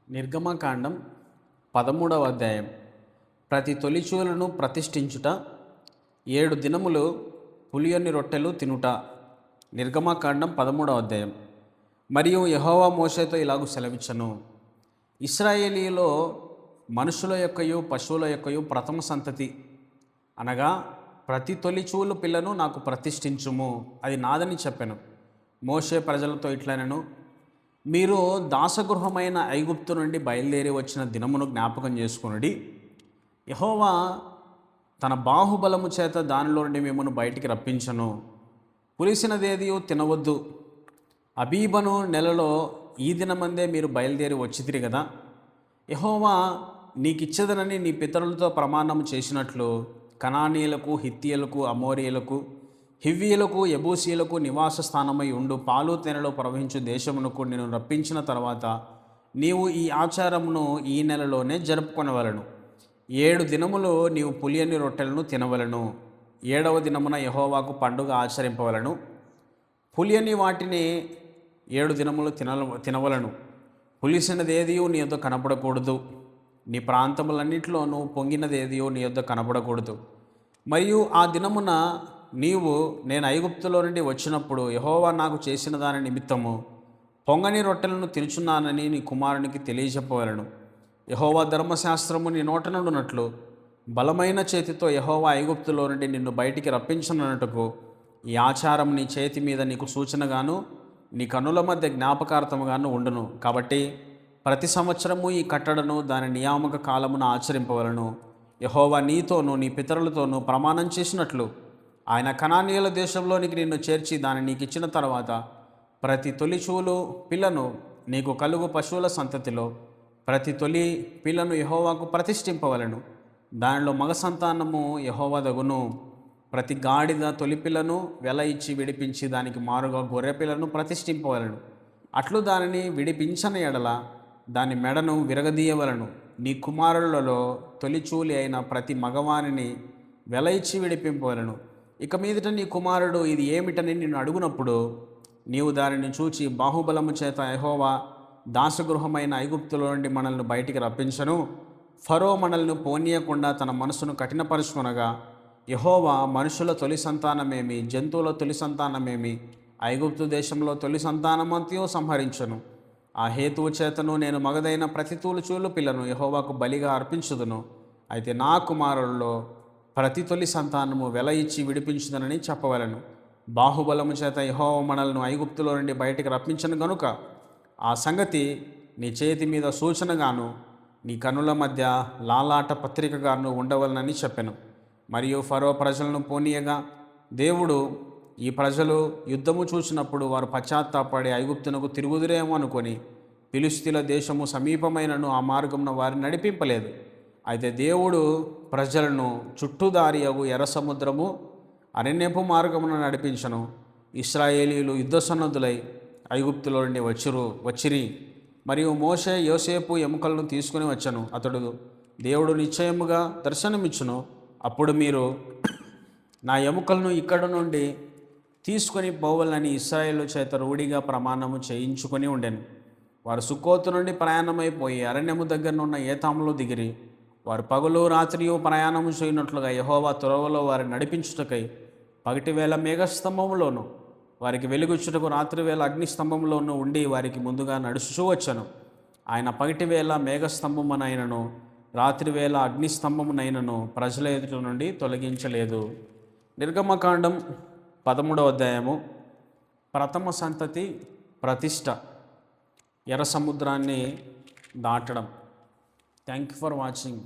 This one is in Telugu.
నిర్గమకాండం 13వ అధ్యాయం. ప్రతి తొలిచూలను ప్రతిష్ఠించుట, 7 దినములు పులియని రొట్టెలు తినుట. నిర్గమకాండం 13వ అధ్యాయం. మరియు యెహోవా మోషేతో ఇలాగు సెలవిచ్చెను, ఇశ్రాయేలీలో మనుషుల యొక్కయు పశువుల యొక్కయు ప్రథమ సంతతి అనగా ప్రతి తొలిచూలు పిల్లను నాకు ప్రతిష్ఠించుము, అది నాదని చెప్పెను. మోషే ప్రజలతో ఇట్లనెను, మీరు దాసగృహమైన ఐగుప్తు నుండి బయలుదేరి వచ్చిన దినమును జ్ఞాపకం చేసుకొనుడి. యెహోవా తన బాహుబలము చేత దానిలో నుండి మిమ్మను బయటికి రప్పించను. పులిసినదేదియు తినవద్దు. అబీబను నెలలో ఈ దినమందే మీరు బయలుదేరి వచ్చితిరి కదా. యెహోవా నీకిచ్చేదనని నీ పితరులతో ప్రమాణము చేసినట్లు కనానీయులకు, హిత్తీయులకు, అమోరీయులకు, హివ్వీయులకు, యెబూసీయులకు నివాస స్థానమై ఉండు పాలు తేనెలో ప్రవహించు దేశమునకు నేను రప్పించిన తర్వాత నీవు ఈ ఆచారమును ఈ నెలలోనే జరుపుకొనవలను. 7 దినములు నీవు పులియని రొట్టెలను తినవలను. 7వ దినమున యెహోవాకు పండుగ ఆచరింపవలను. పులియని వాటిని 7 దినములు తినవలను. పులిసినదేదియో నీ యొద్ద కనపడకూడదు. నీ ప్రాంతములన్నిటిలోనూ పొంగినదేదియో నీ యొద్ద కనపడకూడదు. మరియు ఆ దినమున నీవు నేను ఐగుప్తులో నుండి వచ్చినప్పుడు యెహోవా నాకు చేసిన దాని నిమిత్తము పొంగని రొట్టెలను తినుచున్నానని నీ కుమారునికి తెలియజెప్పవలను. యెహోవా ధర్మశాస్త్రము నీ నోట నుండునట్లు బలమైన చేతితో యెహోవా ఐగుప్తులో నుండి నిన్ను బయటికి రప్పించనున్నట్టుకు ఈ ఆచారం నీ చేతి మీద నీకు సూచనగాను నీ కన్నుల మధ్య జ్ఞాపకార్థముగాను ఉండును. కాబట్టి ప్రతి సంవత్సరము ఈ కట్టడను దాని నియామక కాలమున ఆచరింపవలను. యెహోవా నీతోనూ నీ పితరులతోనూ ప్రమాణం చేసినట్లు ఆయన కనానీయుల దేశంలోనికి నిన్ను చేర్చి దాన్ని నీకు ఇచ్చిన తర్వాత ప్రతి తొలిచూలు పిల్లను నీకు కలుగు పశువుల సంతతిలో ప్రతి తొలి పిల్లను యెహోవాకు ప్రతిష్ఠింపవలను. దానిలో మగ సంతానము యెహోవా దగును. ప్రతి గాడిద తొలి పిల్లను వెల ఇచ్చి విడిపించి దానికి మారుగా గొర్రె పిల్లను ప్రతిష్ఠింపవలను. అట్లు దానిని విడిపించని ఎడల దాని మెడను విరగదీయవలను. నీ కుమారులలో తొలిచూలి అయిన ప్రతి మగవానిని వెల ఇచ్చి విడిపింపవలను. ఇక మీదట నీ కుమారుడు ఇది ఏమిటని నిన్ను అడుగునప్పుడు నీవు దానిని చూచి బాహుబలము చేత యెహోవా దాసగృహమైన ఐగుప్తులో నుండి మనల్ని బయటికి రప్పించను, ఫరో మనల్ని పోనీయకుండా తన మనసును కఠినపరుచుకొనగా యెహోవా మనుషుల తొలి సంతానమేమి, జంతువుల తొలి సంతానమేమి, ఐగుప్తు దేశంలో తొలి సంతానమంతయు సంహరించను. ఆ హేతువు చేతను నేను మగదైన ప్రతి తొలిచూలు పిల్లను యెహోవాకు బలిగా అర్పించుదును. అయితే నా కుమారుల్లో ప్రతి తొలి సంతానము వెల ఇచ్చి విడిపించుదనని చెప్పవలను. బాహుబలము చేత యెహోవా మనల్ని ఐగుప్తులో నుండి బయటికి రప్పించను గనుక ఆ సంగతి నీ చేతి మీద సూచనగాను నీ కన్నుల మధ్య లాలాట పత్రికగాను ఉండవలనని చెప్పెను. మరియు ఫరో ప్రజలను పోనీయగా దేవుడు ఈ ప్రజలు యుద్ధము చూసినప్పుడు వారు పశ్చాత్తాపడి ఐగుప్తునకు తిరుగుదురేమో అనుకొని ఫిలిష్తీయుల దేశము సమీపమైనను ఆ మార్గమున వారిని నడిపింపలేదు. అయితే దేవుడు ప్రజలను చుట్టూదారియగు ఎర్ర సముద్రము అరణ్యపు మార్గమున నడిపించను. ఇశ్రాయేలీయులు యుద్ధ సన్నద్ధులై ఐగుప్తులో నుండి వచ్చిరి. మరియు మోషే యోసేపు ఎముకలను తీసుకుని వచ్చను. అతడు దేవుడు నిశ్చయముగా దర్శనమిచ్చును. అప్పుడు మీరు నా ఎముకలను ఇక్కడ నుండి తీసుకొని పోవాలని ఇశ్రాయేలు చేత రూఢిగా ప్రమాణము చేయించుకొని ఉండెను. వారు సుక్కోతు నుండి ప్రయాణమైపోయి అరణ్యము దగ్గరనున్న ఏతాములో దిగిరి. వారు పగలు రాత్రియు ప్రయాణము చేయనట్లుగా యెహోవా త్రోవలో వారిని నడిపించుటకై పగటివేళ మేఘస్తంభములోను వారికి వెలుగుచ్చుటకు రాత్రివేళ అగ్నిస్తంభంలోనూ ఉండి వారికి ముందుగా నడుచుచూ వచ్చను. ఆయన పగటివేళ మేఘస్తంభమునైనను రాత్రివేళ అగ్నిస్తంభమునైనను ప్రజల ఎదుట నుండి తొలగించలేదు. నిర్గమకాండం 13వ అధ్యాయము. ప్రథమ సంతతి ప్రతిష్ట, ఎర్ర సముద్రాన్ని దాటడం. Thank you for watching.